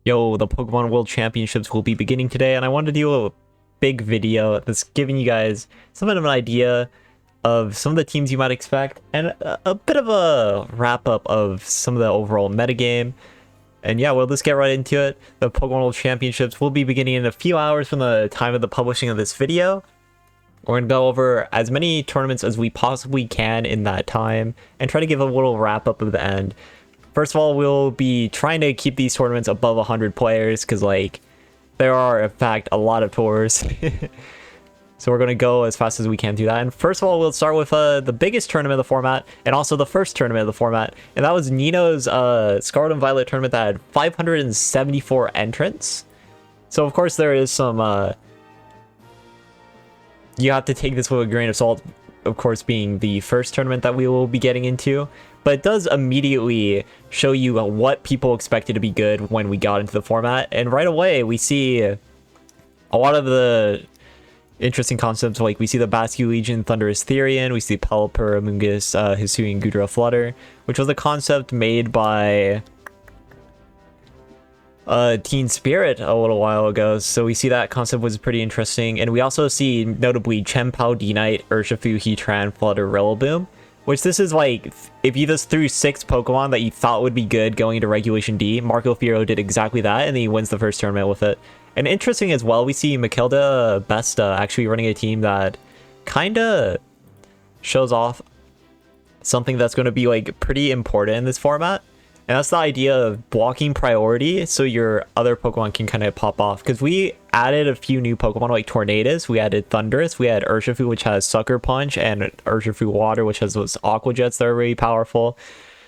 Yo, the Pokemon World Championships will be beginning today, and I wanted to do a big video that's giving you guys somewhat of an idea of some of the teams you might expect, and a bit of a wrap-up of some of the overall metagame. And yeah, we'll just get right into it. The Pokemon World Championships will be beginning in a few hours from the time of the publishing of this video. We're going to go over as many tournaments as we possibly can in that time, and try to give a little wrap-up of the end. First of all, we'll be trying to keep these tournaments above 100 players because, like, there are, in fact, a lot of tours. So we're going to go as fast as we can do that. And first of all, we'll start with the biggest tournament of the format and also the first tournament of the format. And that was Nino's Scarlet and Violet tournament that had 574 entrants. So, of course, there is some... you have to take this with a grain of salt, of course, being the first tournament that we will be getting into. But it does immediately show you what people expected to be good when we got into the format. And right away, we see a lot of the interesting concepts. Like, we see the Bascu Legion, Thunderous Therian. We see Pelipper, Amoonguss, Hisuian Gudra Flutter, which was a concept made by Teen Spirit a little while ago. So we see that concept was pretty interesting. And we also see, notably, Chien-Pao, D-Knight, Urshifu, Heatran, Flutter, Rillaboom. Which this is like, if you just threw 6 Pokemon that you thought would be good going into Regulation D, Marco Firo did exactly that, and he wins the first tournament with it. And interesting as well, we see Makilda Besta actually running a team that kind of shows off something that's going to be like pretty important in this format. And that's the idea of blocking priority so your other Pokemon can kind of pop off. Because we added a few new Pokemon like Tornadus, we added Thundurus, we had Urshifu, which has Sucker Punch, and Urshifu Water, which has those Aqua Jets that are really powerful.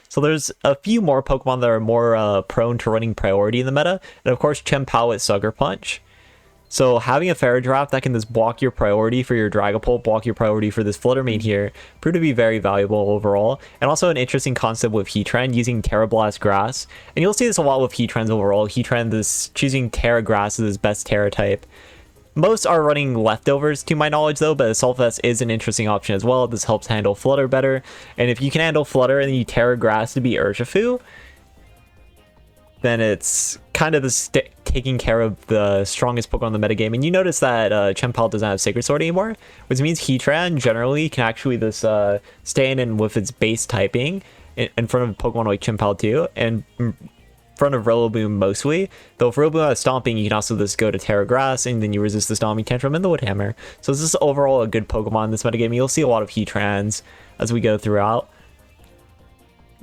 So there's a few more Pokemon that are more prone to running priority in the meta. And of course, Chien-Pao with Sucker Punch. So having a Fairy-Draft that can just block your priority for your Dragapult, block your priority for this Flutter Mane here, proved to be very valuable overall. And also an interesting concept with Heatran using Terra Blast Grass. And you'll see this a lot with Heatrans overall. Heatran is choosing Terra Grass as his best Terra type. Most are running Leftovers to my knowledge though, but Assault Vest is an interesting option as well. This helps handle Flutter better. And if you can handle Flutter and then you Terra Grass to be Urshifu, then it's kind of taking care of the strongest Pokemon in the metagame. And you notice that Chien-Pao doesn't have Sacred Sword anymore, which means Heatran generally can actually just stand in with its base typing in front of Pokemon like Chien-Pao too, and in front of Rillaboom mostly. Though if Rillaboom has Stomping, you can also just go to Terra Grass, and then you resist the Stomping Tantrum and the Wood Hammer. So this is overall a good Pokemon in this metagame. You'll see a lot of Heatrans as we go throughout.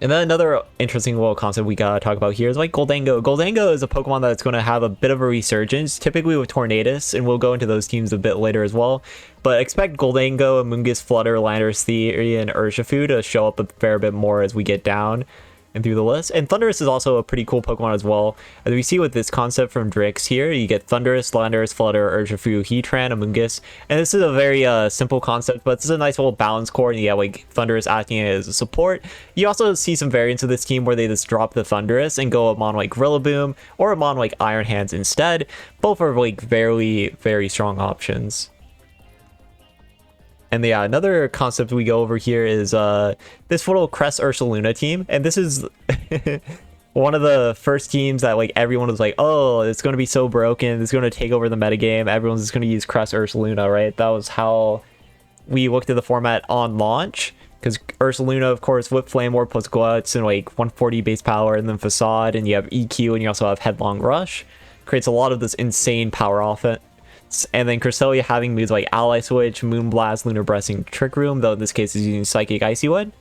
And then another interesting little concept we gotta talk about here is like Goldango. Goldango is a Pokemon that's going to have a bit of a resurgence, typically with Tornadus, and we'll go into those teams a bit later as well. But expect Goldango, Amoonguss, Flutter, Landorus, Therian, and Urshifu to show up a fair bit more as we get down and through the list. And Thundurus is also a pretty cool Pokemon as well. As we see with this concept from Drix here, you get Thundurus, Landorus, Flutter, Urshifu, Heatran, Amoonguss. And this is a very simple concept, but this is a nice little balance core. And you have like Thundurus acting as a support. You also see some variants of this team where they just drop the Thundurus and go Amon like Rillaboom or Amon like Iron Hands instead. Both are like very, very strong options. And yeah, another concept we go over here is this little Crest Ursaluna team. And this is one of the first teams that like everyone was like, oh, it's going to be so broken. It's going to take over the metagame. Everyone's just going to use Crest Ursaluna, right? That was how we looked at the format on launch. Because Ursaluna, of course, with Flame Orb plus Guts and like 140 base power, and then Facade, and you have EQ, and you also have Headlong Rush. Creates a lot of this insane power offense. And then Cresselia having moves like Ally Switch, Moonblast, Lunar Breath, and Trick Room, though in this case is using Psychic Icy Wind,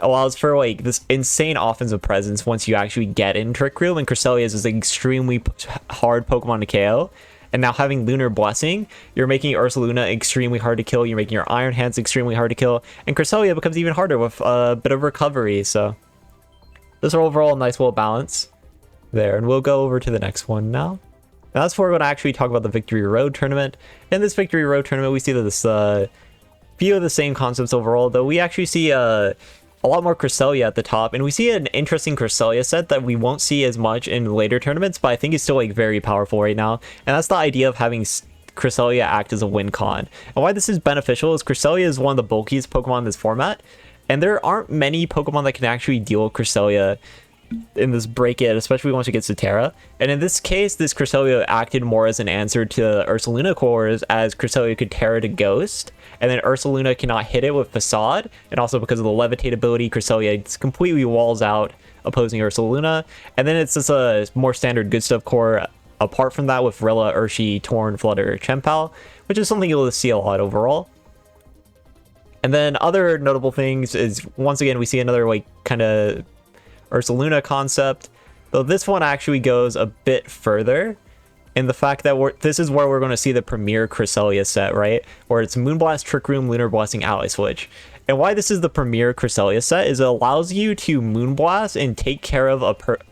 allows for like this insane offensive presence once you actually get in Trick Room. And Cresselia is this extremely hard Pokemon to KO. And now having Lunar Blessing, you're making Ursaluna extremely hard to kill, you're making your Iron Hands extremely hard to kill, and Cresselia becomes even harder with a bit of recovery. So this is overall a nice little balance there. And we'll go over to the next one now. Now that's where we're going to actually talk about the Victory Road tournament. In this Victory Road tournament, we see that this few of the same concepts overall, though we actually see a lot more Cresselia at the top, and we see an interesting Cresselia set that we won't see as much in later tournaments, but I think it's still like very powerful right now. And that's the idea of having Cresselia act as a win con. And why this is beneficial is Cresselia is one of the bulkiest Pokemon in this format, and there aren't many Pokemon that can actually deal with Cresselia in this break it, especially once it gets to Terra. And in this case, this Cresselia acted more as an answer to Ursaluna cores, as Cresselia could Terra to Ghost, and then Ursaluna cannot hit it with Facade, and also because of the Levitate ability, Cresselia completely walls out opposing Ursaluna. And then it's just a more standard good stuff core apart from that with Rilla, Urshi, Torn, Flutter, Chempal, which is something you'll see a lot overall. And then other notable things is, once again, we see another like kind of Ursaluna concept, though this one actually goes a bit further in the fact that this is where we're going to see the premier Cresselia set, right? Where it's Moonblast, Trick Room, Lunar Blessing, Ally Switch. And why this is the premier Cresselia set is it allows you to Moonblast and take care of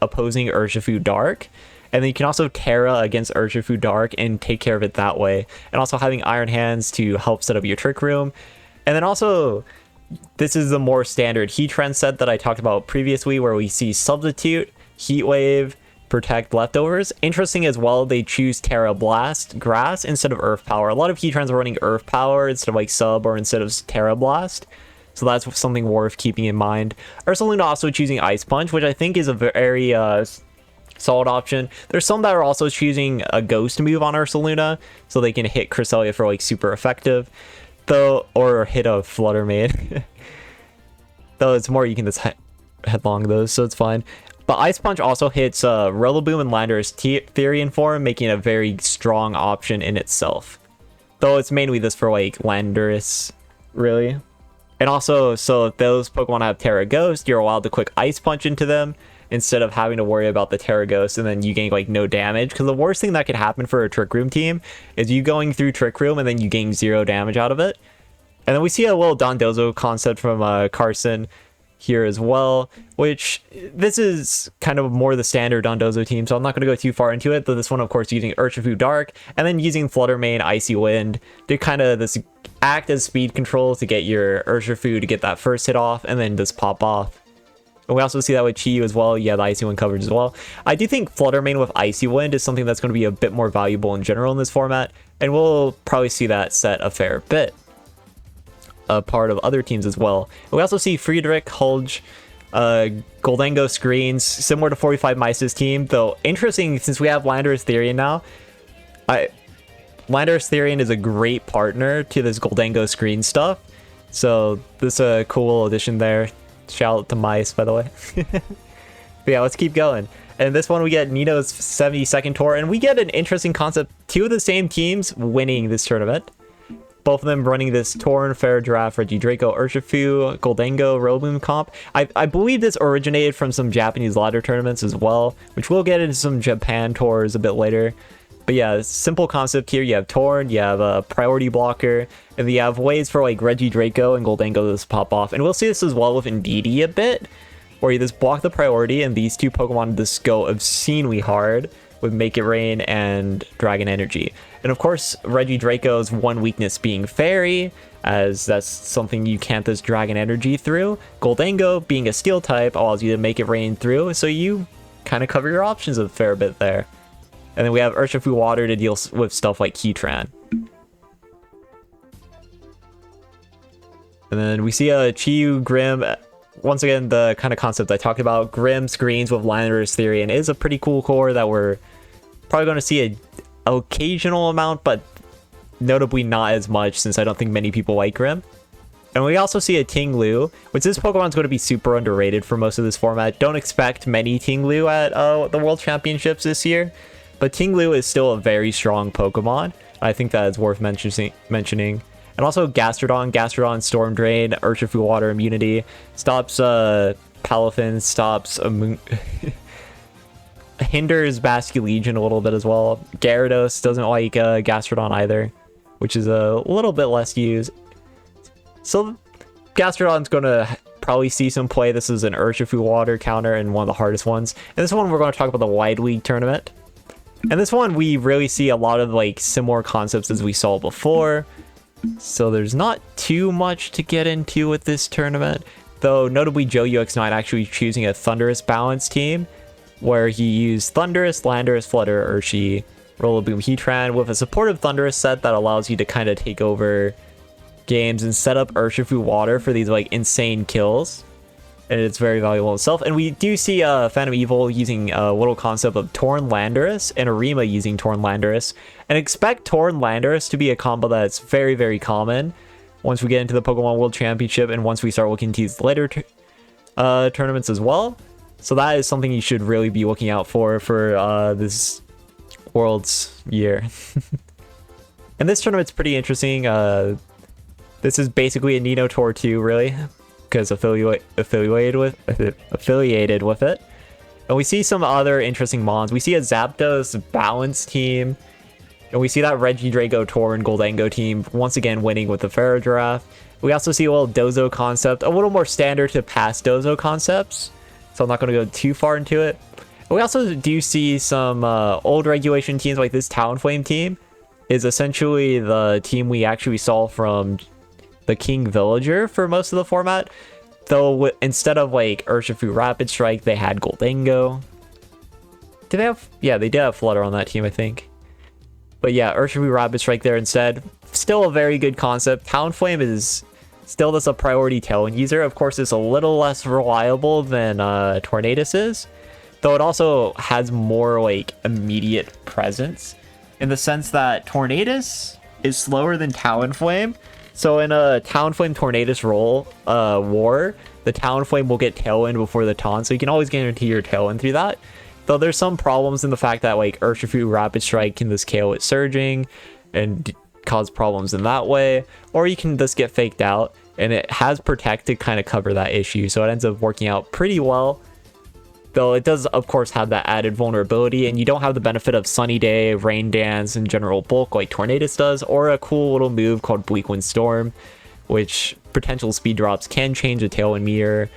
opposing Urshifu Dark. And then you can also Terra against Urshifu Dark and take care of it that way. And also having Iron Hands to help set up your Trick Room. And then also, this is the more standard Heatran set that I talked about previously, where we see Substitute, Heat Wave, Protect Leftovers. Interesting as well, they choose Terra Blast, Grass, instead of Earth Power. A lot of Heatrans are running Earth Power instead of like Sub or instead of Terra Blast. So that's something worth keeping in mind. Ursaluna also choosing Ice Punch, which I think is a very solid option. There's some that are also choosing a Ghost move on Ursaluna, so they can hit Cresselia for like super effective. Though, or hit a Flutter Mane. Though it's more you can just headlong those, so it's fine. But Ice Punch also hits Rillaboom and Landorus Therian form, making it a very strong option in itself. Though it's mainly this for like Landorus, really. And also, so if those Pokemon have Terra Ghost, you're allowed to quick Ice Punch into them instead of having to worry about the Terra Ghost and then you gain like no damage. Because the worst thing that could happen for a Trick Room team is you going through Trick Room and then you gain 0 damage out of it. And then we see a little Dondozo concept from Carson here as well, which this is kind of more the standard Dondozo team, so I'm not going to go too far into it. Though this one, of course, using Urshifu Dark and then using Flutter Mane, Icy Wind to kind of this act as speed control to get your Urshifu to get that first hit off and then just pop off. And we also see that with Chi as well. Yeah, the Icy Wind coverage as well. I do think Flutter Mane with Icy Wind is something that's going to be a bit more valuable in general in this format, and we'll probably see that set a fair bit. A part of other teams as well. And we also see Friedrich, Hulge, Goldengo screens, similar to 45 Mice's team, though interesting since we have Landorus Therian now. Landorus Therian is a great partner to this Goldengo screen stuff, so this is a cool addition there. Shout out to Mice, by the way. But yeah, let's keep going. And this one we get Nino's 72nd tour, and we get an interesting concept. 2 of the same teams winning this tournament. Both of them running this Torn, Fair Giraffe, Regidraco, Urshifu, Goldengo, Rillaboom comp. I believe this originated from some Japanese ladder tournaments as well, which we'll get into some Japan tours a bit later. But yeah, simple concept here. You have Torn, you have a priority blocker, and you have ways for like Regidraco and Goldengo to just pop off. And we'll see this as well with Indeedee a bit, where you just block the priority and these 2 Pokemon just go obscenely hard with Make It Rain and Dragon Energy. And of course, Regidraco's one weakness being Fairy, as that's something you can't just Dragon Energy through. Goldengo, being a Steel type, allows you to Make It Rain through, so you kind of cover your options a fair bit there. And then we have Urshifu Water to deal with stuff like Heatran. And then we see a Chiyu, Grim. Once again, the kind of concept I talked about. Grim screens with Landorus Therian is a pretty cool core that we're probably going to see an occasional amount, but notably not as much since I don't think many people like Grim. And we also see a Ting-Lu, which this Pokemon's going to be super underrated for most of this format. Don't expect many Ting-Lu at the World Championships this year. But Ting-Lu is still a very strong Pokemon. I think that is worth mentioning. And also Gastrodon, Storm Drain, Urshifu Water Immunity. Stops Palafin, stops hinders Basculegion a little bit as well. Gyarados doesn't like Gastrodon either, which is a little bit less used. So Gastrodon's going to probably see some play. This is an Urshifu Water counter and one of the hardest ones. And this one we're going to talk about the Wide League tournament. And this one, we really see a lot of like similar concepts as we saw before. So there's not too much to get into with this tournament. Though notably Joe UX9 actually choosing a Thundurus balance team, where he used Thundurus, Landorus, Flutter, Urshi, Rillaboom, Heatran with a supportive Thundurus set that allows you to kind of take over games and set up Urshifu Water for these like insane kills. and it's very valuable itself. And we do see Phantom Evil using a little concept of Torn Landorus and Arima using Torn Landorus, and expect Torn Landorus to be a combo that's very, very common once we get into the Pokemon World Championship and once we start looking to these later tournaments as well. So that is something you should really be looking out for this World's year. And this tournament's pretty interesting. This is basically a Nino Tour 2, really, because affiliated with it. And we see some other interesting mons. We see a Zapdos Balance team, and we see that Regidrago Tour and Goldengo team once again winning with the Ferrodraft. We also see a little Dozo concept, a little more standard to past Dozo concepts, so I'm not going to go too far into it. And we also do see some old regulation teams, like this Talonflame team is essentially the team we actually saw from the King Villager for most of the format, though instead of like Urshifu Rapid Strike, they had Goldengo. Did they have? Yeah, they did have Flutter on that team, I think. But yeah, Urshifu Rapid Strike there instead. Still a very good concept. Talonflame is still just a priority Tailwind user. Of course, it's a little less reliable than Tornadus is, though it also has more like immediate presence in the sense that Tornadus is slower than Talonflame. So in a Talonflame Tornadus war, the Talonflame will get Tailwind before the taunt, so you can always guarantee your Tailwind through that. Though there's some problems in the fact that like Urshifu Rapid Strike can just KO it surging and cause problems in that way, or you can just get faked out, and it has Protect to kind of cover that issue, so it ends up working out pretty well. Though it does of course have that added vulnerability, and you don't have the benefit of Sunny Day, Rain Dance, and General Bulk like Tornadus does, or a cool little move called Bleak Wind Storm, which potential speed drops can change the Tailwind meter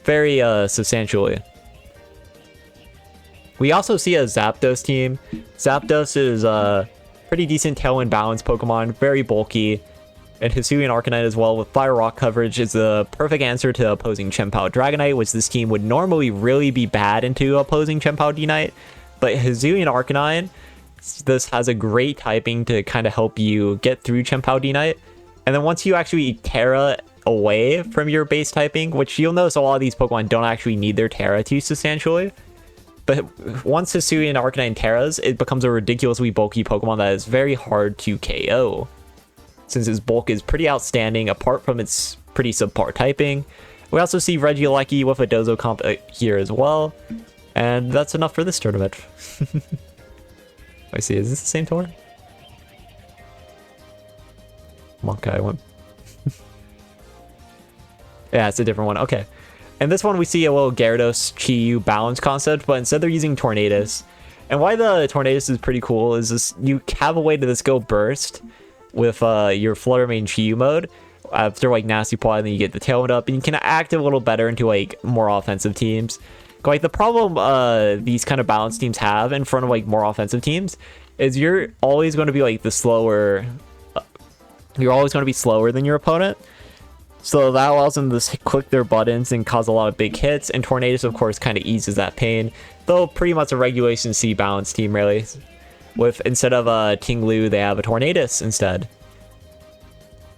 very substantially. We also see a Zapdos team. Zapdos is a pretty decent Tailwind balance Pokemon, very bulky, and Hisuian Arcanine as well with Fire Rock coverage is the perfect answer to opposing Chien-Pao Dragonite, which this team would normally really be bad into opposing Chien-Pao D-Knight. But Hisuian Arcanine, this has a great typing to kind of help you get through Chien-Pao D-Knight. And then once you actually Terra away from your base typing, which you'll notice a lot of these Pokemon don't actually need their Terra too substantially. But once Hisuian Arcanine Terras, it becomes a ridiculously bulky Pokemon that is very hard to KO, since its bulk is pretty outstanding apart from its pretty subpar typing. We also see Regieleki with a Dozo comp here as well. And that's enough for this tournament. I see, is this the same tour? Monkai went. Yeah, it's a different one. Okay. And this one we see a little Gyarados Chi-Yu balance concept, but instead they're using Tornadus. And why the Tornadus is pretty cool is this: you have a way to just go burst with your Flutter Mane Chi-Yu mode after like Nasty Plot, and then you get the Tailwind up, and you can act a little better into like more offensive teams. Like the problem these kind of balance teams have in front of like more offensive teams is you're always going to be like the slower. You're always going to be slower than your opponent. So that allows them to click their buttons and cause a lot of big hits, and Tornadus of course kind of eases that pain, though pretty much a Regulation C balance team really. With instead of Ting Lu, they have a Tornadus instead.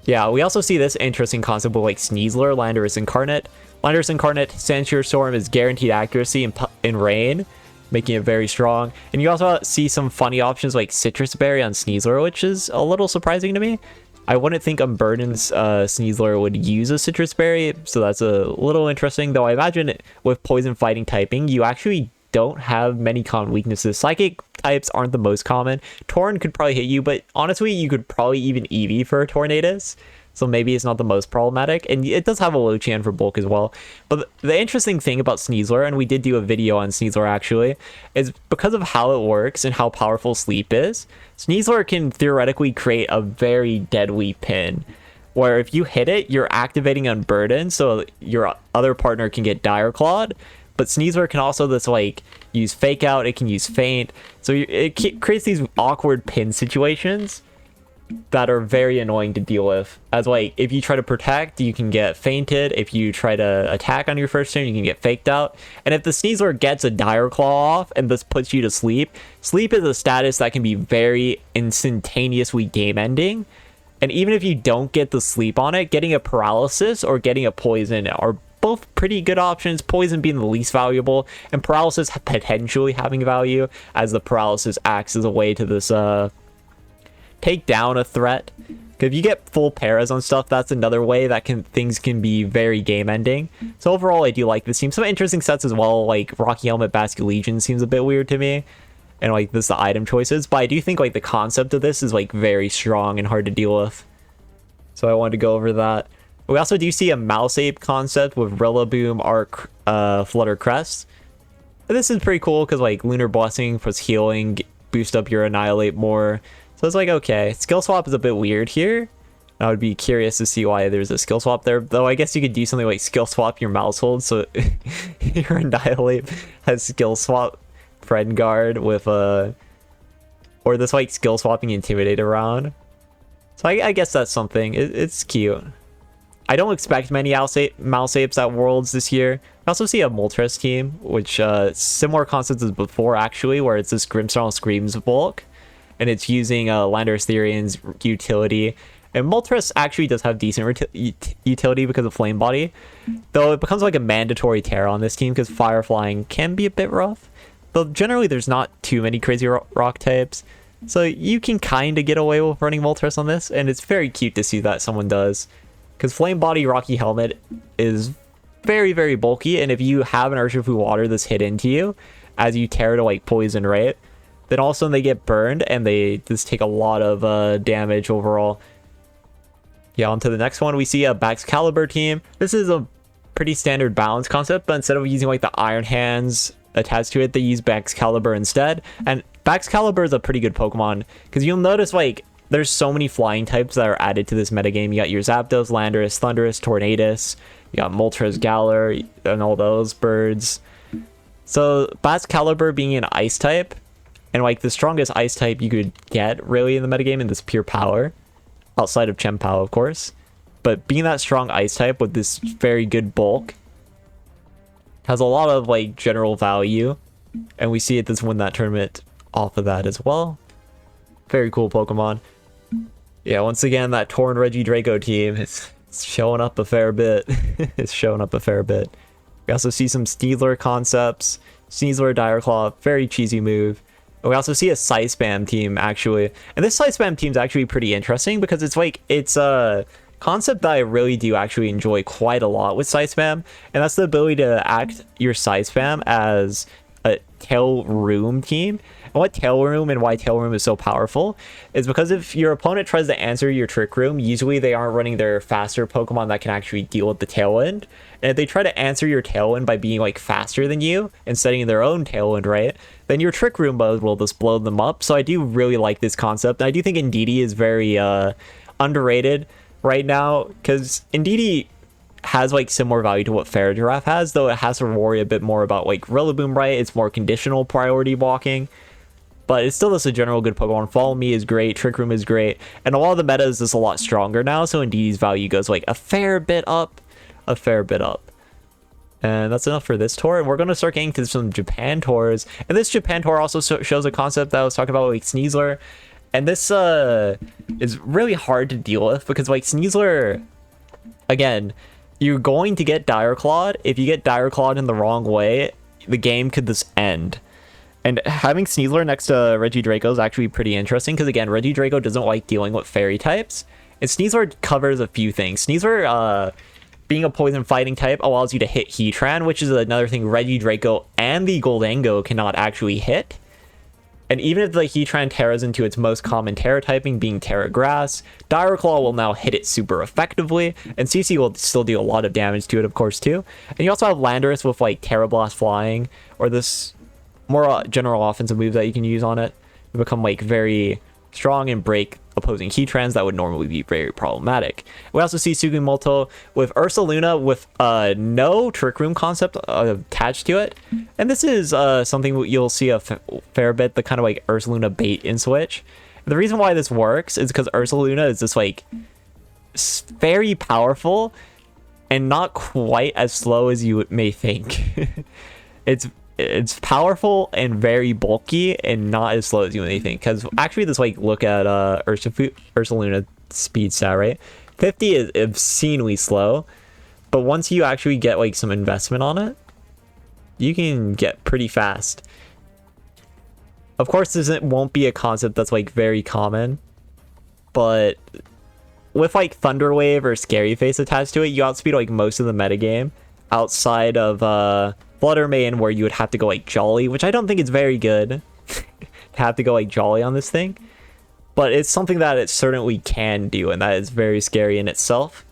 Yeah, we also see this interesting concept with like Sneasler, Landorus Incarnate. Landorus Incarnate, Sandshrew Storm is guaranteed accuracy in Rain, making it very strong. And you also see some funny options like Citrus Berry on Sneasler, which is a little surprising to me. I wouldn't think Unburden's Sneasler would use a Citrus Berry, so that's a little interesting, though I imagine with Poison Fighting typing, you actually don't have many common weaknesses. Psychic types aren't the most common. Torn could probably hit you, but honestly, you could probably even Eevee for a Tornadus, so maybe it's not the most problematic, and it does have a Lochan for bulk as well. But the interesting thing about Sneasler, and we did do a video on Sneasler actually, is because of how it works and how powerful Sleep is, Sneasler can theoretically create a very deadly pin, where if you hit it, you're activating Unburden, so your other partner can get Dire Clawed. But Sneasler can also just like use Fake Out, it can use Feint, so it creates these awkward pin situations that are very annoying to deal with. As like, if you try to protect, you can get feinted. If you try to attack on your first turn, you can get faked out. And if the Sneasler gets a Dire Claw off and this puts you to sleep, sleep is a status that can be very instantaneously game ending. And even if you don't get the sleep on it, getting a paralysis or getting a poison are both pretty good options, poison being the least valuable, and paralysis potentially having value, as the paralysis acts as a way to this take down a threat. If you get full paras on stuff, that's another way that things can be very game ending. So overall, I do like this team. Some interesting sets as well, like Rocky Helmet Basket Legion seems a bit weird to me, and like this the item choices, but I do think like the concept of this is like very strong and hard to deal with. So I wanted to go over that. We also do see a Mouse Ape concept with Rillaboom, Arc, Flutter Crest. And this is pretty cool because like Lunar Blessing for healing, boost up your Annihilate more. So it's like, okay, skill swap is a bit weird here. I would be curious to see why there's a skill swap there, though I guess you could do something like skill swap your mouse hold, so your Annihilate has skill swap Friend Guard with or this like skill swapping Intimidate around. So I guess that's something. It's cute. I don't expect many Mouse Apes at Worlds this year. I also see a Moltres team, which similar concepts as before actually, where it's this Grimsnarl Screams bulk. And it's using Landorus Therian's utility. And Moltres actually does have decent utility because of Flame Body. Though it becomes like a mandatory Terra on this team because Fire Flying can be a bit rough. Though generally there's not too many crazy rock types. So you can kind of get away with running Moltres on this. And it's very cute to see that someone does. Because Flame Body Rocky Helmet is very, very bulky. And if you have an Urshifu Water that's hit into you as you tear to like poison, right? Then all of a sudden they get burned and they just take a lot of damage overall. Yeah, on to the next one. We see a Baxcalibur team. This is a pretty standard balance concept, but instead of using like the Iron Hands attached to it, they use Baxcalibur instead. And Baxcalibur is a pretty good Pokemon because you'll notice like there's so many flying types that are added to this metagame. You got your Zapdos, Landorus, Thundurus, Tornadus. You got Moltres, Galar, and all those birds. So Baxcalibur being an Ice type, and like the strongest Ice type you could get really in the metagame in this pure power, outside of Chien-Pao of course, but being that strong Ice type with this very good bulk has a lot of like general value, and we see it does win that tournament off of that as well. Very cool Pokemon. Yeah, once again that Torn Regidrago team is showing up a fair bit. It's showing up a fair bit. We also see some Sneasler concepts. Sneasler Dire Claw, very cheesy move. We also see a Size Spam team actually, and this Size Spam team is actually pretty interesting because it's like it's a concept that I really do actually enjoy quite a lot with Size Spam, and that's the ability to act your Size Spam as a Tail Room team. And what Tail Room and why Tail Room is so powerful is because if your opponent tries to answer your Trick Room, usually they aren't running their faster Pokemon that can actually deal with the Tailwind. And if they try to answer your Tailwind by being like faster than you and setting their own Tailwind, right, then your Trick Room mode will just blow them up. So I do really like this concept. And I do think Indeedee is very underrated right now because Indeedee has like similar value to what Farigiraf has, though it has to worry a bit more about like Rillaboom, right? It's more conditional priority walking. But it's still just a general good Pokemon. Follow Me is great, Trick Room is great, and a lot of the meta is just a lot stronger now, so Indeedee's value goes like a fair bit up. And that's enough for this tour, and we're going to start getting to some Japan tours. And this Japan tour also shows a concept that I was talking about, like Sneasler. And this is really hard to deal with because like Sneasler, again, you're going to get Dire Clawed. If you get Dire Clawed in the wrong way, the game could just end. And having Sneasler next to Regidrago is actually pretty interesting because, again, Regidrago doesn't like dealing with fairy types. And Sneasler covers a few things. Sneasler, being a poison fighting type, allows you to hit Heatran, which is another thing Regidrago and the Goldango cannot actually hit. And even if the Heatran Terras into its most common Terra typing, being Terra Grass, Dire Claw will now hit it super effectively, and CC will still do a lot of damage to it, of course, too. And you also have Landorus with, like, Terra Blast Flying, or this more general offensive moves that you can use on it to become like very strong and break opposing Heatrans that would normally be very problematic. We also see Sugimoto with Ursaluna with no Trick Room concept attached to it, and this is something you'll see a fair bit, the kind of like Ursaluna bait and switch. The reason why this works is because Ursaluna is just like very powerful and not quite as slow as you may think. It's powerful and very bulky and not as slow as you may think. Because actually, just like look at Ursaluna speed stat, right? 50 is obscenely slow, But once you actually get like some investment on it, you can get pretty fast. Of course, won't be a concept that's like very common, but with like Thunderwave or Scary Face attached to it, you outspeed like most of the metagame outside of Flutter Mane, where you would have to go like Jolly, which I don't think is very good to have to go like Jolly on this thing. But it's something that it certainly can do, and that is very scary in itself.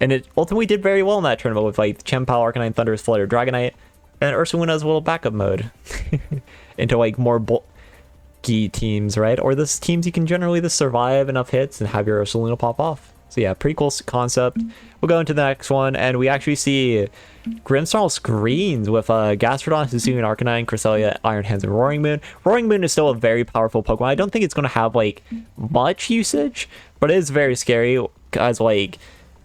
And it ultimately did very well in that tournament with like Chien-Pao, Arcanine, Thundurus, Flutter, Dragonite, and Ursaluna's little backup mode into like more bulky teams, right? Or this teams you can generally just survive enough hits and have your Ursaluna pop off. So yeah, pretty cool concept. We'll go into the next one, and we actually see Grimmsnarl screens with Gastrodon, Hisuian Arcanine, Cresselia, Iron Hands, and Roaring Moon. Roaring Moon is still a very powerful Pokemon. I don't think it's going to have like much usage, but it is very scary as like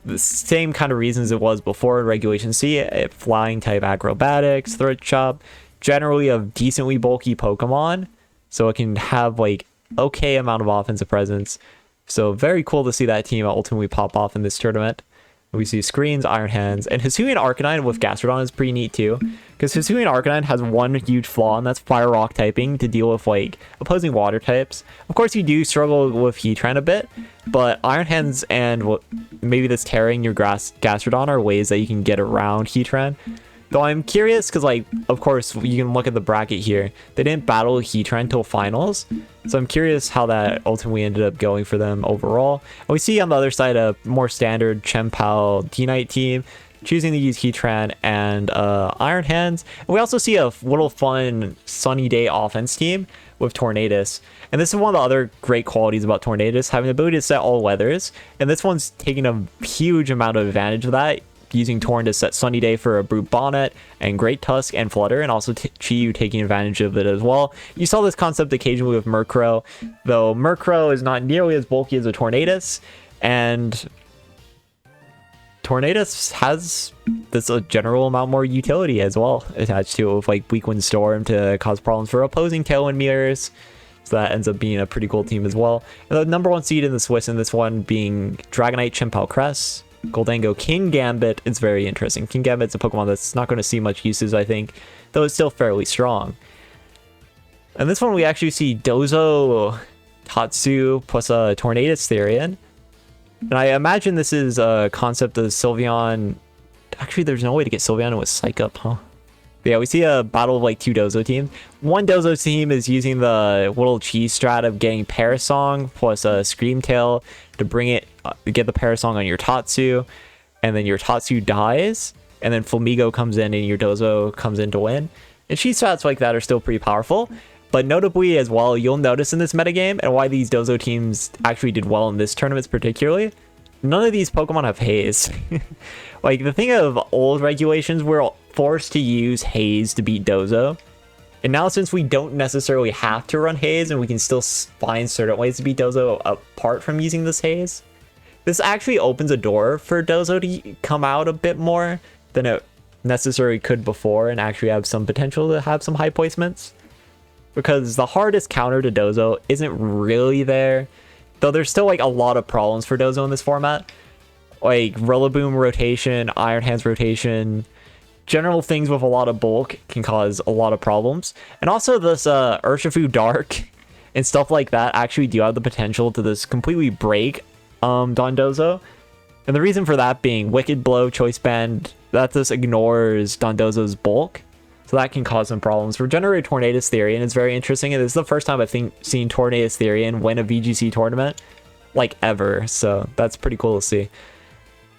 the same kind of reasons it was before in Regulation C. Flying type acrobatics, Throat Chop, generally a decently bulky Pokemon, so it can have like okay amount of offensive presence. So very cool to see that team ultimately pop off in this tournament. We see screens, Iron Hands, and Hisuian Arcanine with Gastrodon is pretty neat too, because Hisuian Arcanine has one huge flaw, and that's Fire Rock typing to deal with like opposing water types. Of course, you do struggle with Heatran a bit, but Iron Hands and maybe this tearing your Gastrodon are ways that you can get around Heatran. Though I'm curious because, like, of course, you can look at the bracket here. They didn't battle Heatran until finals. So I'm curious how that ultimately ended up going for them overall. And we see on the other side a more standard Chien-Pao D-Knight team choosing to use Heatran and Iron Hands. And we also see a little fun Sunny Day offense team with Tornadus. And this is one of the other great qualities about Tornadus, having the ability to set all weathers. And this one's taking a huge amount of advantage of that, using Torn to set Sunny Day for a Brute Bonnet and Great Tusk and Flutter, and also Chi-Yu taking advantage of it as well. You saw this concept occasionally with Murkrow, though Murkrow is not nearly as bulky as a Tornadus, and Tornadus has this a general amount more utility as well attached to it, with like Weak Wind Storm to cause problems for opposing Tailwind mirrors. So that ends up being a pretty cool team as well. And the number one seed in the Swiss in this one being Dragonite, Chien-Pao Crest, Goldango, Kingambit. It's very interesting. Kingambit's a Pokemon that's not going to see much uses, I think, though it's still fairly strong. And this one we actually see Dozo, Tatsu, plus a Tornadus Therian. And I imagine this is a concept of Sylveon. Actually, there's no way to get Sylveon with Psych Up, huh? But yeah, we see a battle of like two Dozo teams. One Dozo team is using the little cheese strat of getting Parasong plus a Screamtail to bring it, get the Parasong on your Tatsu, and then your Tatsu dies, and then Flamigo comes in and your Dozo comes in to win. And cheese strats like that are still pretty powerful, but notably as well, you'll notice in this metagame, and why these Dozo teams actually did well in this tournament particularly, none of these Pokemon have Haze. Like, the thing of old regulations, we're forced to use Haze to beat Dozo. And now since we don't necessarily have to run Haze, and we can still find certain ways to beat Dozo apart from using this Haze, this actually opens a door for Dozo to come out a bit more than it necessarily could before, and actually have some potential to have some high placements. Because the hardest counter to Dozo isn't really there, though there's still like a lot of problems for Dozo in this format. Like Rillaboom rotation, Iron Hands rotation, general things with a lot of bulk can cause a lot of problems. And also this Urshifu Dark and stuff like that actually do have the potential to this completely break Dondozo. And the reason for that being Wicked Blow, Choice Band, that just ignores Dondozo's bulk. So that can cause some problems. Regenerated Tornadus Therian is very interesting, and this is the first time I've seen Tornadus Therian win a VGC tournament, like ever. So that's pretty cool to see.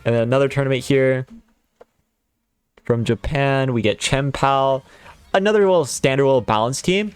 And then another tournament here from Japan, we get Chien-Pao, another little standard little balance team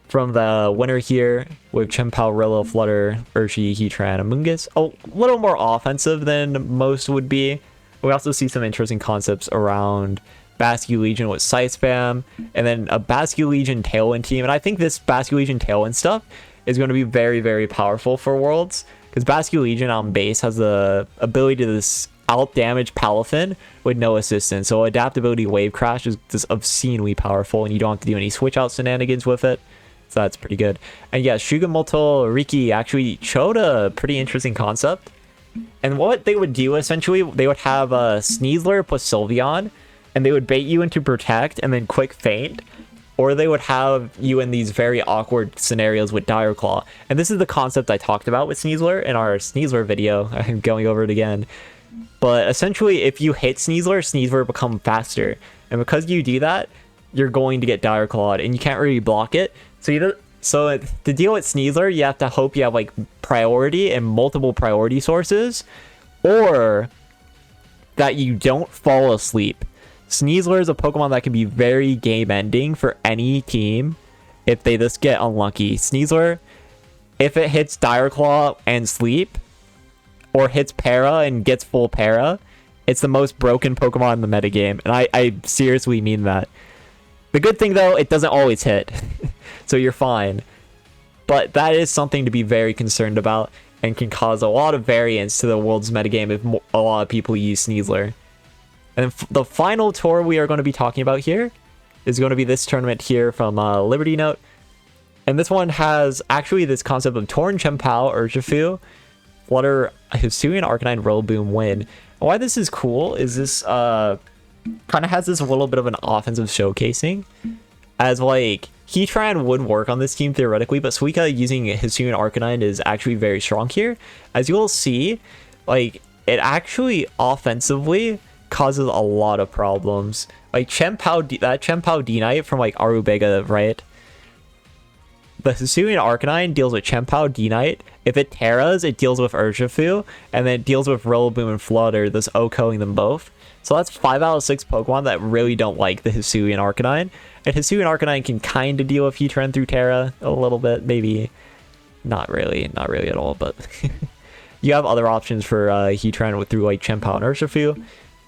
from the winner here with Chien-Pao, Rilla, Flutter, Urshi, Heatran, Amoonguss. A little more offensive than most would be. We also see some interesting concepts around Bascu Legion with Scythe Spam, and then a Bascu Legion Tailwind team. And I think this Bascu Legion Tailwind stuff is going to be very, very powerful for Worlds, because Bascu Legion on base has the ability to this out-damage Palafin with no assistance. So adaptability Wave Crash is just obscenely powerful, and you don't have to do any switch-out shenanigans with it. So that's pretty good. And yeah, Shugamoto Riki actually showed a pretty interesting concept And what they would do, essentially, they would have Sneasler plus Sylveon, and they would bait you into Protect and then quick Feint, or they would have you in these very awkward scenarios with Dire Claw. And this is the concept I talked about with Sneasler in our Sneasler video. I'm going over it again. But essentially, if you hit Sneasler, Sneasler will become faster. And because you do that, you're going to get Dire Clawed, and you can't really block it. So to deal with Sneasler, you have to hope you have like priority and multiple priority sources, or that you don't fall asleep. Sneasler is a Pokemon that can be very game ending for any team if they just get unlucky. Sneasler, if it hits Dire Claw and sleep, or hits Para and gets full Para, it's the most broken Pokemon in the metagame, and I seriously mean that. The good thing though, it doesn't always hit. So you're fine. But that is something to be very concerned about and can cause a lot of variance to the world's metagame if a lot of people use Sneasler. And the final tour we are going to be talking about here is going to be this tournament here from Liberty Note. And this one has actually this concept of Torn, Chien-Pao, Urshifu, Flutter, Hisuian, Arcanine, Rillaboom, Win. And why this is cool is this kind of has this little bit of an offensive showcasing, as like Heatran would work on this team theoretically, but Suika using Hisuian Arcanine is actually very strong here. As you will see, like it actually offensively causes a lot of problems. Like that Chien-Pao D-Knight from like Arubega, right? The Hisuian Arcanine deals with Chien-Pao D-Knight. If it Terras, it deals with Urshifu, and then it deals with Rillaboom and Flutter, thus OHKOing them both. So that's 5 out of 6 Pokemon that really don't like the Hisuian Arcanine. And Hisuian Arcanine can kind of deal with Heatran through Terra a little bit, maybe. Not really at all, but you have other options for Heatran through like Chien-Pao and Urshifu,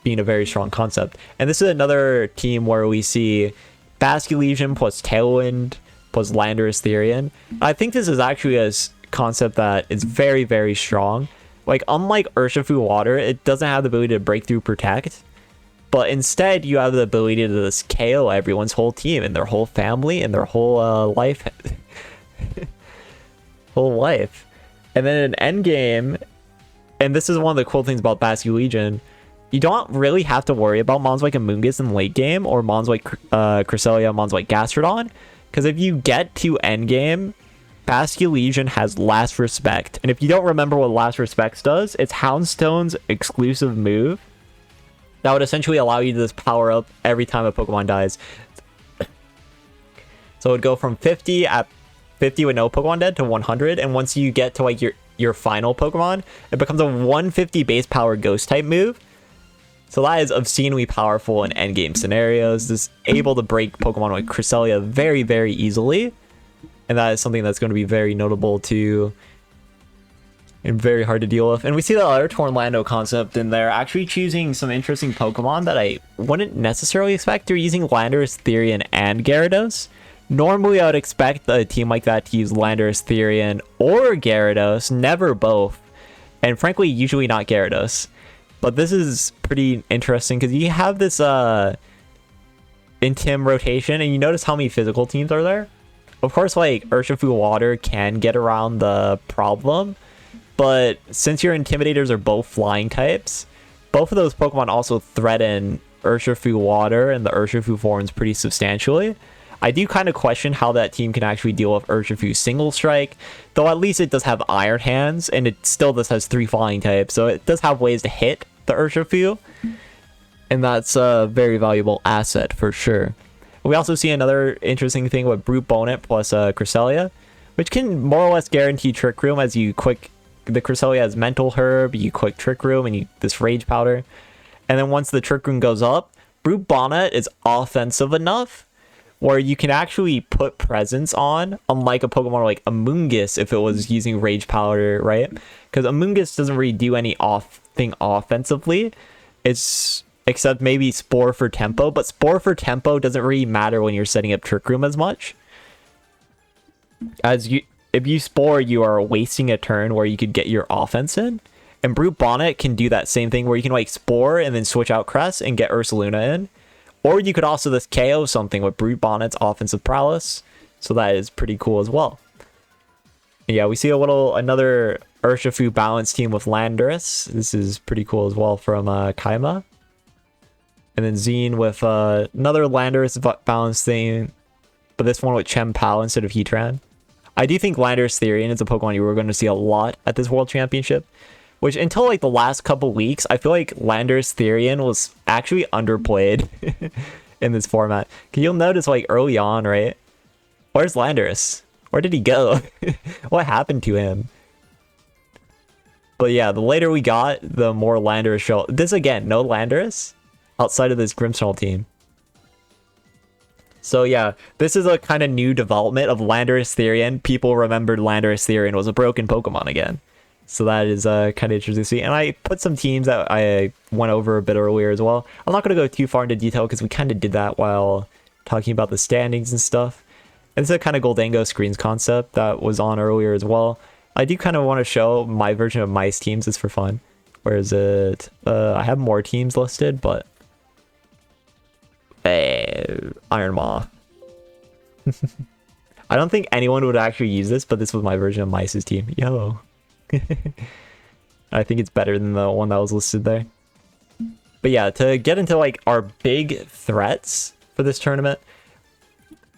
being a very strong concept. And this is another team where we see Basculegion plus Tailwind plus Landorus Therian. I think this is actually a concept that is very, very strong. Like, unlike Urshifu Water, it doesn't have the ability to break through Protect, but instead you have the ability to just KO everyone's whole team and their whole family and their whole life. Whole life. And then in endgame, and this is one of the cool things about Basculegion, you don't really have to worry about mons like Amoonguss in late game, or mons like Cresselia, mons like Gastrodon, because if you get to endgame, Basculegion has Last Respect. And if you don't remember what Last Respect does, it's Houndstone's exclusive move that would essentially allow you to just power up every time a Pokemon dies. So it would go from 50 with no Pokemon dead to 100, and once you get to like your final Pokemon, it becomes a 150 base power Ghost type move. So that is obscenely powerful in endgame scenarios. This is able to break Pokemon like Cresselia very, very easily. And that is something that's going to be very notable too, and very hard to deal with. And we see the other Tornlando concept in there, actually choosing some interesting Pokemon that I wouldn't necessarily expect. They're using Landorus, Therian, and Gyarados. Normally, I would expect a team like that to use Landorus, Therian, or Gyarados, never both. And frankly, usually not Gyarados. But this is pretty interesting because you have this Intim rotation, and you notice how many physical teams are there. Of course, like, Urshifu Water can get around the problem, but since your Intimidators are both flying types, both of those Pokemon also threaten Urshifu Water and the Urshifu forms pretty substantially. I do kind of question how that team can actually deal with Urshifu Single Strike, though at least it does have Iron Hands, and it still just has 3 flying types, so it does have ways to hit the Urshifu, and that's a very valuable asset for sure. We also see another interesting thing with Brute Bonnet plus Cresselia, which can more or less guarantee Trick Room as you quick. The Cresselia has Mental Herb, you quick Trick Room, and this Rage Powder. And then once the Trick Room goes up, Brute Bonnet is offensive enough where you can actually put Presence on, unlike a Pokemon like Amoonguss if it was using Rage Powder, right? Because Amoonguss doesn't really do any thing offensively. It's except maybe Spore for tempo, but Spore for tempo doesn't really matter when you're setting up Trick Room as much. If you Spore, you are wasting a turn where you could get your offense in. And Brute Bonnet can do that same thing where you can like Spore and then switch out Crest and get Ursaluna in. Or you could also just KO something with Brute Bonnet's offensive prowess. So that is pretty cool as well. Yeah, we see another Urshifu balance team with Landorus. This is pretty cool as well from Kaima. And then Zine with another Landorus balance thing, but this one with Chien-Pao instead of Heatran. I do think Landorus Therian is a Pokemon you were going to see a lot at this World Championship, which until like the last couple weeks, I feel like Landorus Therian was actually underplayed in this format. Because you'll notice like early on, right? Where's Landorus? Where did he go? What happened to him? But yeah, the later we got, the more Landorus show. This again, no Landorus outside of this Grimmsnarl team. So yeah, this is a kind of new development of Landorus Therian. People remembered Landorus Therian was a broken Pokemon again. So that is kind of interesting to see. And I put some teams that I went over a bit earlier as well. I'm not going to go too far into detail because we kind of did that while talking about the standings and stuff. And this is a kind of Goldango screens concept that was on earlier as well. I do kind of want to show my version of Mice teams just for fun. Where is it? I have more teams listed, but... Iron Maw. I don't think anyone would actually use this, but this was my version of Mice's team. Yo. I think it's better than the one that was listed there. But yeah, to get into like our big threats for this tournament,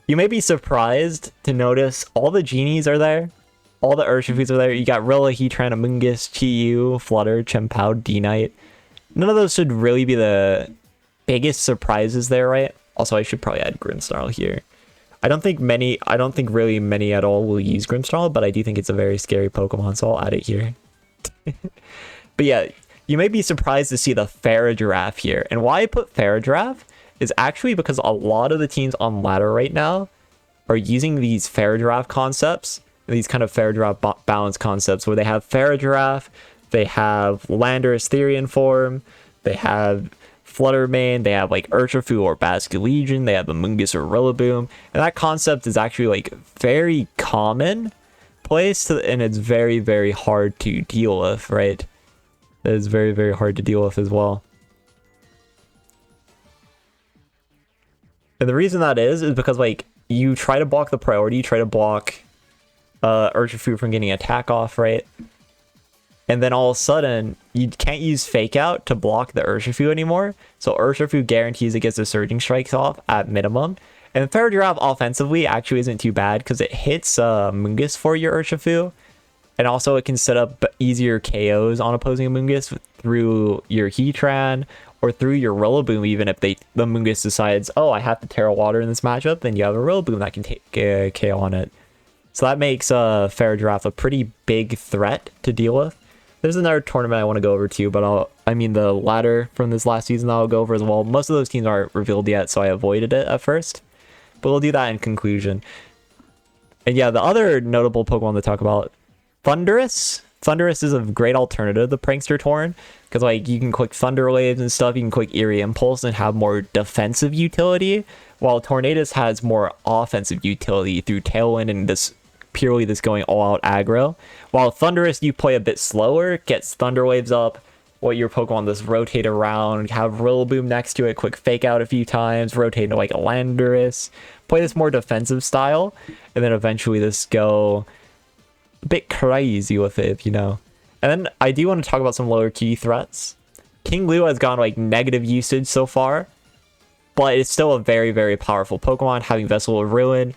you may be surprised to notice all the genies are there. All the Urshifus are there. You got Rilla, Heatran, Amoonguss, Chi-Yu, Flutter, Chien-Pao, D-Knight. None of those should really be the biggest surprises there, right? Also, I should probably add Grimmsnarl here. I don't think really many at all will use Grimmsnarl, but I do think it's a very scary Pokemon, so I'll add it here. But yeah, you may be surprised to see the Farigiraf here. And why I put Farigiraf is actually because a lot of the teams on ladder right now are using these Farigiraf concepts, these kind of Farigiraf balance concepts where they have Farigiraf, they have Landorus Therian form, they have Fluttermane, they have like Urshifu or Basculegion, they have Amoonguss or Rillaboom, and that concept is actually like very common place and it's very, very hard to deal with, right? It is very, very hard to deal with as well. And the reason that is because like you try to block the priority, you try to block Urshifu from getting attack off, right? And then all of a sudden, you can't use Fake Out to block the Urshifu anymore. So Urshifu guarantees it gets the Surging Strikes off at minimum. And Farigiraf offensively actually isn't too bad because it hits Amoonguss for your Urshifu. And also it can set up easier KOs on opposing Amoonguss through your Heatran or through your Rillaboom. Even if the Amoonguss decides, oh, I have to Terra Water in this matchup, then you have a Rillaboom that can take KO on it. So that makes Farigiraf a pretty big threat to deal with. There's another tournament I want to go over too, but the ladder from this last season I'll go over as well. Most of those teams aren't revealed yet, so I avoided it at first. But we'll do that in conclusion. And yeah, the other notable Pokemon to talk about, Thundurus. Thundurus is a great alternative to Prankster Torn, because like you can click Thunder Waves and stuff, you can click Eerie Impulse and have more defensive utility, while Tornadus has more offensive utility through Tailwind and this going all-out aggro. While Thundurus, you play a bit slower, gets Thunder Waves up, what your Pokemon just rotate around, have Rillaboom next to it, quick Fake Out a few times, rotate into like a Landorus, play this more defensive style, and then eventually just go a bit crazy with it, you know. And then I do want to talk about some lower key threats. King Lu has gone like negative usage so far, but it's still a very, very powerful Pokemon. Having Vessel of Ruin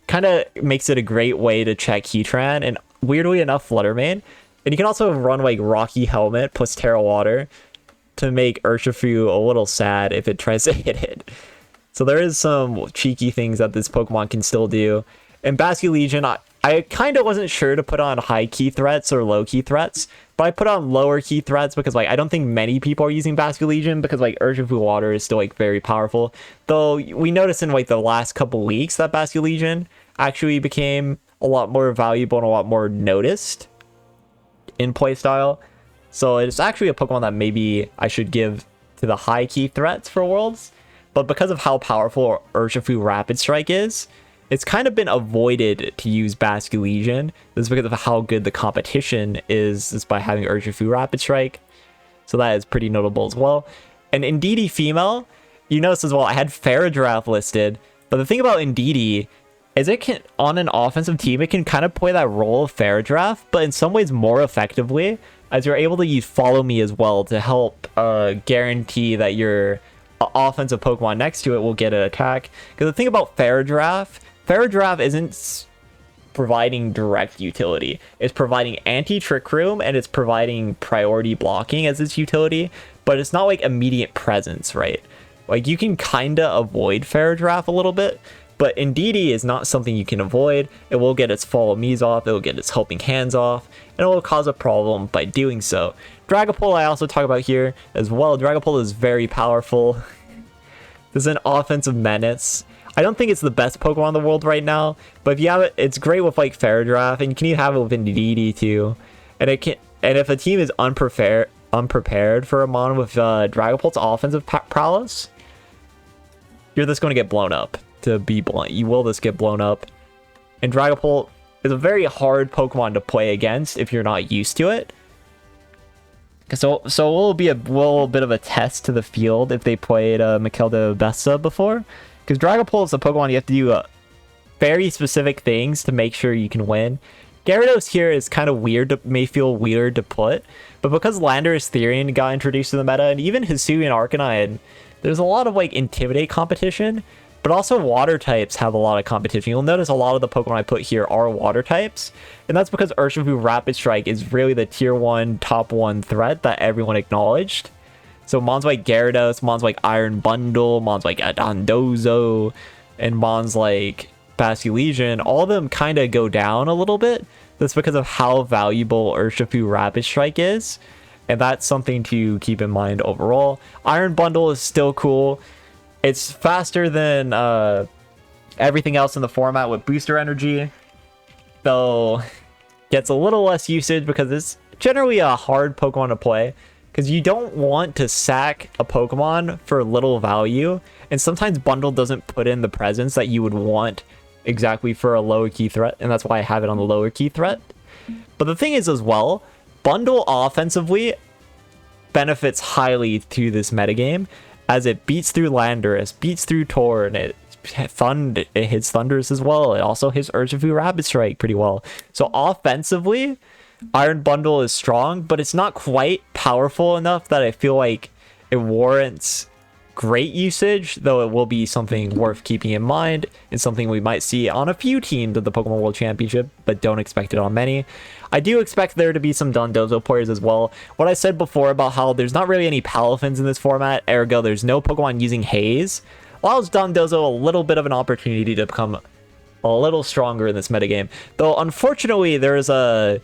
kind of makes it a great way to check Heatran, and weirdly enough, Fluttermane. And you can also run like Rocky Helmet plus Terra Water to make Urshifu a little sad if it tries to hit it. So there is some cheeky things that this Pokemon can still do. And Basculegion, I kind of wasn't sure to put on high key threats or low key threats, but I put on lower key threats because like I don't think many people are using Basculegion because like Urshifu Water is still like very powerful. Though we noticed in like the last couple weeks that Basculegion actually became a lot more valuable and a lot more noticed in playstyle. So it's actually a Pokemon that maybe I should give to the high key threats for Worlds. But because of how powerful Urshifu Rapid Strike is, it's kind of been avoided to use Basculegion. This is because of how good the competition is just by having Urshifu Rapid Strike. So that is pretty notable as well. And Indeedee Female, you notice as well, I had Farigiraf listed. But the thing about Indeedee, is it can, on an offensive team, it can kind of play that role of Faradraft, but in some ways more effectively, as you're able to use Follow Me as well to help guarantee that your offensive Pokemon next to it will get an attack. Because the thing about Faradraft isn't providing direct utility. It's providing anti-Trick Room, and it's providing priority blocking as its utility, but it's not like immediate presence, right? Like, you can kind of avoid Faradraft a little bit, but Indeedee is not something you can avoid. It will get its Follow Me's off, it will get its Helping Hands off, and it will cause a problem by doing so. Dragapult I also talk about here as well. Dragapult is very powerful. This is an offensive menace. I don't think it's the best Pokemon in the world right now, but if you have it, it's great with like Faradraft, and you can even have it with Indeedee too. And if a team is unprepared for a mon with Dragapult's offensive prowess, you're just going to get blown up. To be blunt, you will just get blown up. And Dragapult is a very hard Pokemon to play against if you're not used to it. So it will be a little bit of a test to the field if they played Makelda Bessa before. Because Dragapult is a Pokemon you have to do very specific things to make sure you can win. Gyarados here is kind of weird, may feel weird to put. But because Landorus Therian got introduced to the meta, and even Hisuian Arcanine, there's a lot of like Intimidate competition. But also water types have a lot of competition. You'll notice a lot of the Pokemon I put here are water types. And that's because Urshifu Rapid Strike is really the tier 1, top 1 threat that everyone acknowledged. So mons like Gyarados, mons like Iron Bundle, mons like Dondozo, and mons like Basculegion, all of them kind of go down a little bit. That's because of how valuable Urshifu Rapid Strike is. And that's something to keep in mind overall. Iron Bundle is still cool. It's faster than everything else in the format with booster energy, though gets a little less usage because it's generally a hard Pokemon to play, because you don't want to sack a Pokemon for little value, and sometimes Bundle doesn't put in the presence that you would want exactly for a lower key threat, and that's why I have it on the lower key threat. But the thing is as well, Bundle offensively benefits highly to this metagame, as it beats through Landorus, beats through Torn, it hits Thundurus as well. It also hits Urshifu Rapid Strike pretty well. So offensively, Iron Bundle is strong, but it's not quite powerful enough that I feel like it warrants great usage, though it will be something worth keeping in mind and something we might see on a few teams of the Pokemon World Championship, but don't expect it on many. I do expect there to be some Dondozo players as well. What I said before about how there's not really any Palafins in this format, ergo there's no Pokemon using Haze, allows Dondozo a little bit of an opportunity to become a little stronger in this metagame. Though unfortunately there's a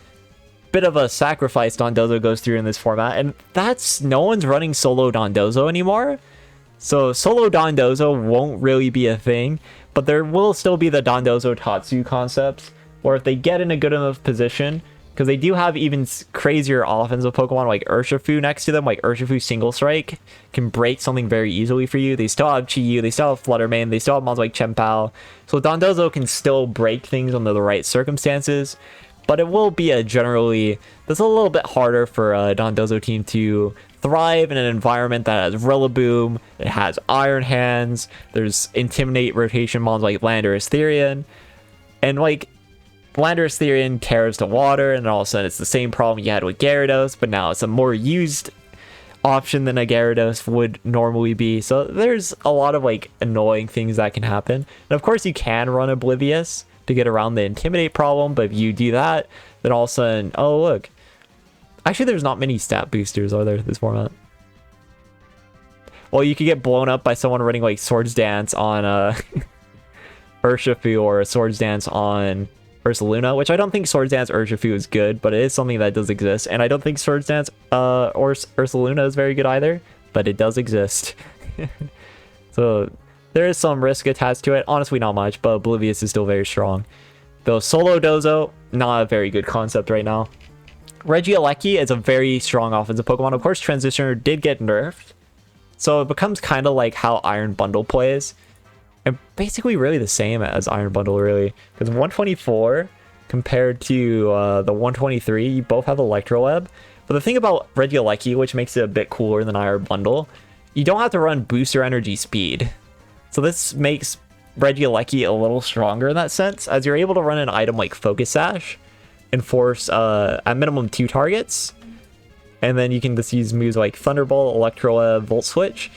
bit of a sacrifice Dondozo goes through in this format, and that's no one's running solo Dondozo anymore. So solo Dondozo won't really be a thing, but there will still be the Dondozo Tatsu concepts, where if they get in a good enough position, because they do have even crazier offensive Pokemon like Urshifu next to them, like Urshifu Single Strike can break something very easily for you. They still have Chi-Yu, they still have Fluttermane, they still have mons like Chien-Pao, so Dondozo can still break things under the right circumstances, but it will be a generally, that's a little bit harder for a Dondozo team to thrive in an environment that has Rillaboom, it has Iron Hands, there's Intimidate rotation mons like Landorus Therian, and like Landorus Therian tears to water, and all of a sudden it's the same problem you had with Gyarados, but now it's a more used option than a Gyarados would normally be. So there's a lot of like annoying things that can happen. And of course you can run Oblivious to get around the Intimidate problem, but if you do that, then all of a sudden, oh look, actually there's not many stat boosters, are there, this format? Well, you could get blown up by someone running like Swords Dance on Urshifu, or a Swords Dance on Ursaluna, which I don't think Swords Dance Urshifu is good, but it is something that does exist. And I don't think Swords Dance or Ursaluna is very good either, but it does exist. So there is some risk attached to it. Honestly, not much, but Oblivious is still very strong. Though Solo Dozo, not a very good concept right now. Regieleki is a very strong offensive Pokemon. Of course, Transitioner did get nerfed, so it becomes kind of like how Iron Bundle plays. And basically really the same as Iron Bundle, really. Because 124 compared to the 123, you both have Electroweb. But the thing about Regieleki, which makes it a bit cooler than Iron Bundle, you don't have to run Booster Energy Speed. So this makes Regieleki a little stronger in that sense, as you're able to run an item like Focus Sash and force at minimum 2 targets. And then you can just use moves like Thunderbolt, Electro, Volt Switch.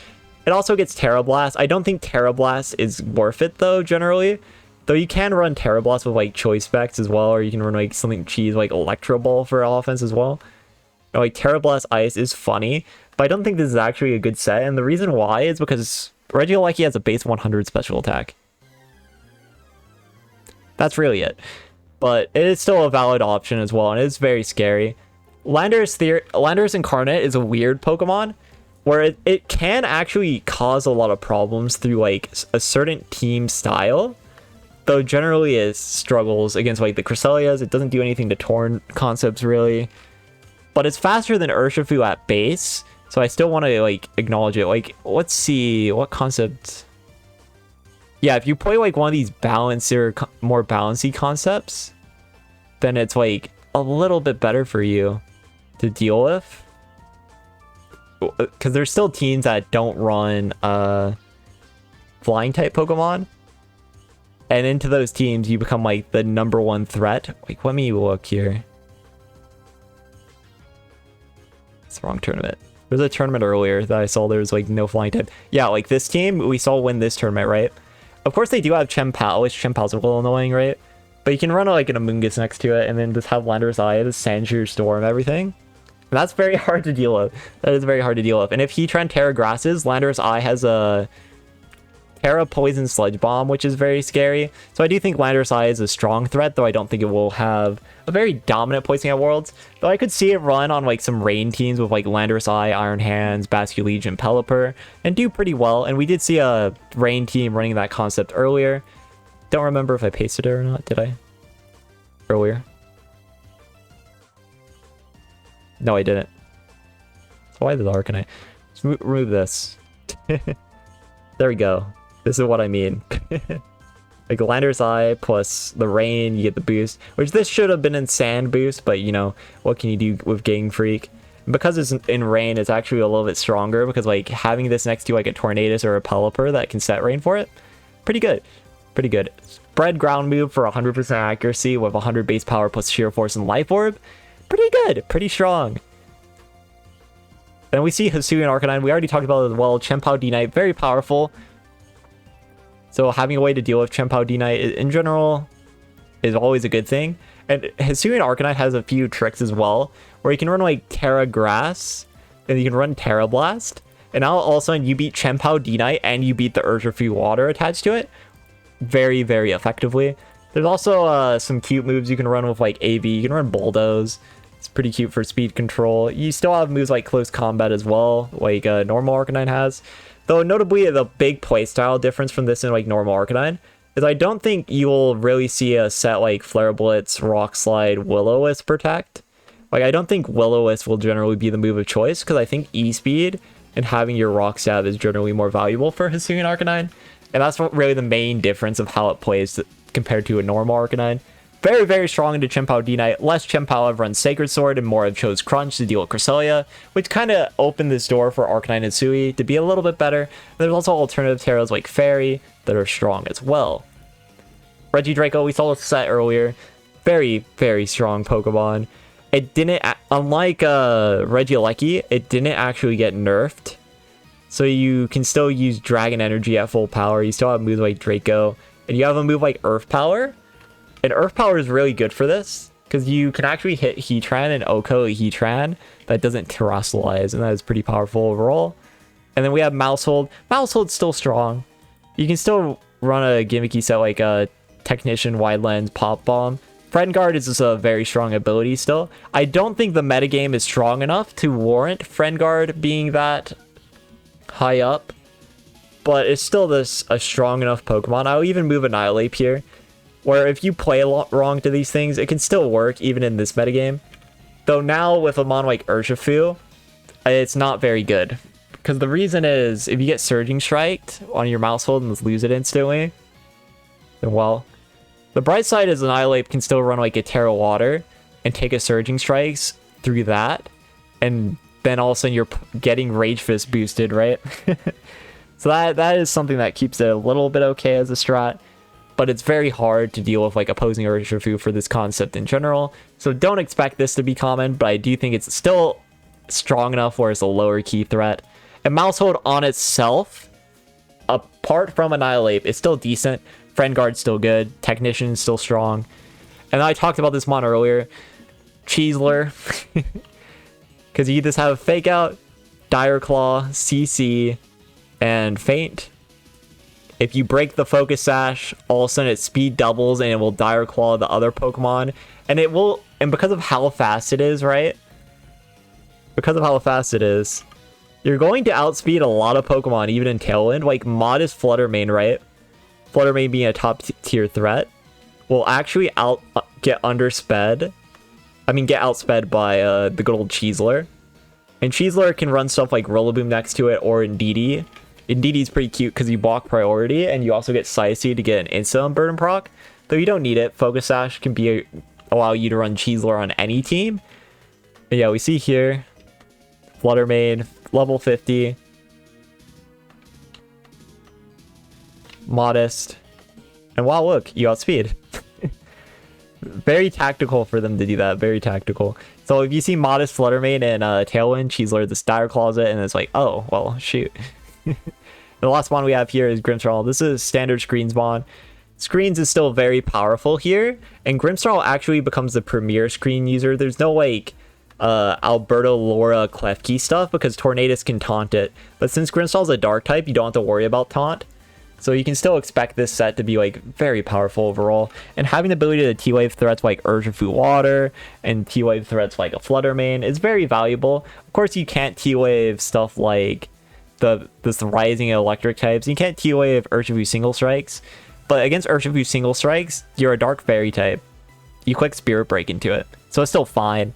It also gets Terra Blast. I don't think Terra Blast is worth it though, generally. Though you can run Terra Blast with like Choice Specs as well, or you can run like something cheese like Electro Ball for offense as well. You know, like Terra Blast Ice is funny, but I don't think this is actually a good set. And the reason why is because Regieleki has a base 100 special attack. That's really it. But it is still a valid option as well, and it's very scary. Landorus Incarnate is a weird Pokemon where it can actually cause a lot of problems through like a certain team style, though generally it struggles against like the Cresselias. It doesn't do anything to Torn concepts really, but it's faster than Urshifu at base, so I still want to like acknowledge it. Like, let's see what concept. Yeah, if you play like one of these balancer, more balancy concepts, then it's like a little bit better for you to deal with, because there's still teams that don't run flying type Pokemon, and into those teams you become like the #1 threat. Like, let me look here. It's the wrong tournament. There's a tournament earlier that I saw there was like no flying type. Yeah, like this team we saw win this tournament, right? Of course they do have Chien-Pao, which Chien-Pao's a little annoying, right? But you can run like an Amoonguss next to it and then just have Landorus Eye, the Sandshrew Storm, everything. And that's very hard to deal with. That is very hard to deal with. And if Heatran Terra Grasses, Landorus Eye has a Terra Poison Sludge Bomb, which is very scary. So I do think Landorus Eye is a strong threat, though I don't think it will have a very dominant placing at Worlds. Though I could see it run on like some rain teams with like Landorus Eye, Iron Hands, Basculegion, and Pelipper, and do pretty well. And we did see a rain team running that concept earlier. Don't remember if I pasted it or not, did I? Earlier. No, I didn't. So why the Arcanine? Let's remove this. There we go. This is what I mean. Like Landorus Eye plus the rain, you get the boost. Which this should have been in sand boost, but you know, what can you do with Game Freak? And because it's in rain, it's actually a little bit stronger, because like having this next to like a Tornadus or a Pelipper that can set rain for it, pretty good. Pretty good. Spread ground move for 100% accuracy with 100 base power plus sheer force and life orb. Pretty good. Pretty strong. Then we see Hisuian Arcanine. We already talked about it as well. Chien-Pao D-Knight, very powerful. So having a way to deal with Chien-Pao D-Knight in general is always a good thing. And Hisuian Arcanine has a few tricks as well, where you can run like Terra Grass, and you can run Terra Blast. And now all of a sudden you beat Chien-Pao D-Knight and you beat the Urshifu Water attached to it. Very, very effectively. There's also some cute moves you can run with like AV. You can run Bulldoze. It's pretty cute for speed control. You still have moves like Close Combat as well, like normal Arcanine has. Though notably the big playstyle difference from this and like normal Arcanine is I don't think you'll really see a set like Flare Blitz, Rock Slide, Will-O-Wisp Protect. Like I don't think Will-O-Wisp will generally be the move of choice, because I think E-Speed and having your Rock Stab is generally more valuable for Hisuian Arcanine. And that's what really the main difference of how it plays compared to a normal Arcanine. Very, very strong into Chien-Pao D-Knight. Less Chien-Pao have run Sacred Sword, and more have chose Crunch to deal with Cresselia, which kind of opened this door for Arcanine and Sui to be a little bit better. And there's also alternative Terras like Fairy that are strong as well. Regidraco, we saw this set earlier. Very, very strong Pokemon. It didn't, unlike Regieleki, it didn't actually get nerfed. So you can still use Dragon Energy at full power. You still have moves like Draco. And you have a move like Earth Power. And Earth Power is really good for this, because you can actually hit Heatran and Oko Heatran that doesn't Terrasilize. And that is pretty powerful overall. And then we have Mousehold. Mousehold's still strong. You can still run a gimmicky set like a Technician, Wide Lens, Pop Bomb. Friend Guard is just a very strong ability still. I don't think the metagame is strong enough to warrant Friend Guard being that high up, but it's still a strong enough Pokemon. I'll even move Annihilate here, where if you play a lot wrong to these things, it can still work even in this metagame. Though now with a mon like Urshifu, it's not very good, because the reason is if you get Surging Striked on your Mousehold and just lose it instantly, then well, the bright side is Annihilate can still run like a Terra Water and take a Surging Strikes through that, and then all of a sudden you're getting Rage Fist boosted, right? So that is something that keeps it a little bit okay as a strat. But it's very hard to deal with like opposing Urshifu for this concept in general. So don't expect this to be common, but I do think it's still strong enough where it's a lower key threat. And Maushold on itself, apart from Annihilate, it's still decent. Friend Guard's still good. Technician's still strong. And I talked about this mon earlier. Cheeseler. Because you just have Fake Out, Dire Claw, CC, and Feint. If you break the Focus Sash, all of a sudden its speed doubles and it will Dire Claw the other Pokemon. And it will, and because of how fast it is, right? Because of how fast it is, you're going to outspeed a lot of Pokemon, even in Tailwind. Like, modest Flutter Mane, right? Flutter Mane being a top tier threat, will actually get outsped by the good old Cheeseler. And Cheeseler can run stuff like Rillaboom next to it, or Indeedee. Indeedee's pretty cute because you block priority, and you also get Psyche to get an instant burden proc. Though you don't need it. Focus Sash can allow you to run Cheeseler on any team. But yeah, we see here, Flutter Mane, level 50. Modest. And wow, look, you outspeed. Very tactical for them to do that. Very tactical. So if you see Modest, Flutter Mane, and Tailwind, Cheeseler, the Dire Closet, and it's like, oh, well, shoot. The last one we have here is Grimmsnarl. This is standard Screens mon. Screens is still very powerful here, and Grimmsnarl actually becomes the premier screen user. There's no, like, Alberto, Laura, Klefki stuff, because Tornadus can taunt it. But since Grimmsnarl's a dark type, you don't have to worry about taunt. So you can still expect this set to be like very powerful overall. And having the ability to T-Wave threats like Urshifu Water and T-Wave threats like a Flutter Mane is very valuable. Of course, you can't T-Wave stuff like this rising electric types. You can't T-Wave Urshifu Single Strikes. But against Urshifu Single Strikes, you're a Dark Fairy type. You click Spirit Break into it. So it's still fine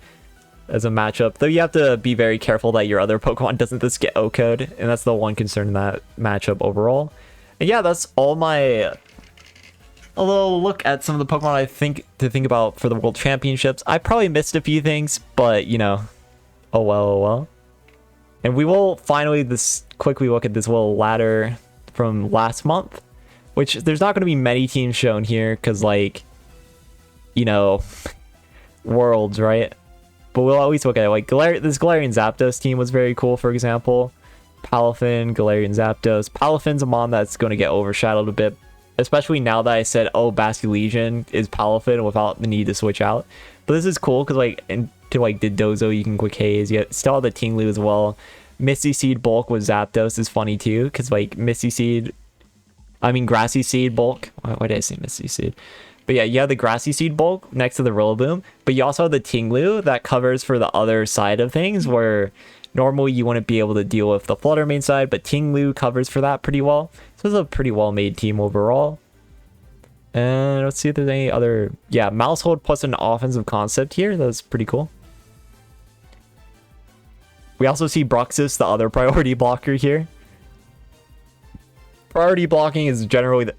as a matchup. Though you have to be very careful that your other Pokemon doesn't just get O-Code. And that's the one concern in that matchup overall. And yeah, that's all a little look at some of the Pokemon I think to think about for the World Championships. I probably missed a few things, but you know, oh well. And we will finally quickly look at this little ladder from last month, which there's not going to be many teams shown here because, like, you know, Worlds, right? But we'll always look at it. Like this Galarian Zapdos team was very cool, for example. Palafin, Galarian Zapdos. Palafin's a mon that's going to get overshadowed a bit, especially now that I said, oh, Basculegion is Palafin without the need to switch out. But this is cool because, like, into like Didozo, you can quick haze. You still have the Tinglu as well. Misty Seed bulk with Zapdos is funny too, because like Grassy Seed bulk. Why did I say Misty Seed? But yeah, you have the Grassy Seed bulk next to the Rillaboom, but you also have the Tinglu that covers for the other side of things where normally you wouldn't be able to deal with the Flutter Mane side, but Tinglu covers for that pretty well. So it's a pretty well-made team overall. And let's see if there's any other... Yeah, Maushold plus an offensive concept here. That's pretty cool. We also see Bruxus, the other priority blocker here. Priority blocking is generally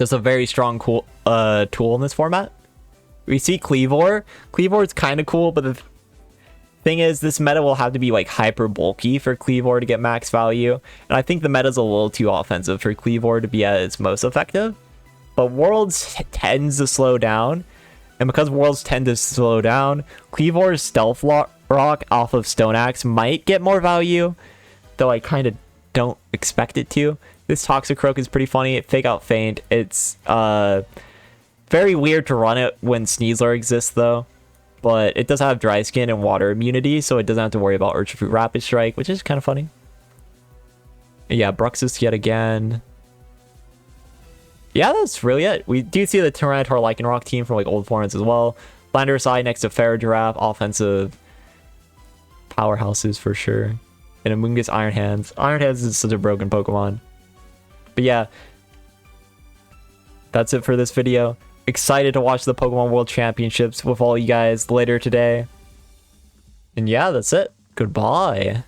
just a very strong tool in this format. We see Cleavor. Cleavor is kind of cool, but the thing is, this meta will have to be like hyper bulky for Cleavor to get max value. And I think the meta is a little too offensive for Cleavor to be at its most effective. But Worlds tends to slow down. And because Worlds tend to slow down, Cleavor's Stealth Rock off of Stone Axe might get more value. Though I kind of don't expect it to. This Toxicroak is pretty funny. Fake Out Feint. It's very weird to run it when Sneasler exists though. But it does have Dry Skin and Water immunity, so it doesn't have to worry about Urshifu Rapid Strike, which is kind of funny. And yeah, Bruxus yet again. Yeah, that's really it. We do see the Tyranitar Lycanroc team from like old formats as well. Landorus Eye next to Ferrogiraffe, offensive powerhouses for sure. And Amoonguss Iron Hands. Iron Hands is such a broken Pokemon. But yeah, that's it for this video. Excited to watch the Pokemon World Championships with all you guys later today. And yeah, that's it. Goodbye.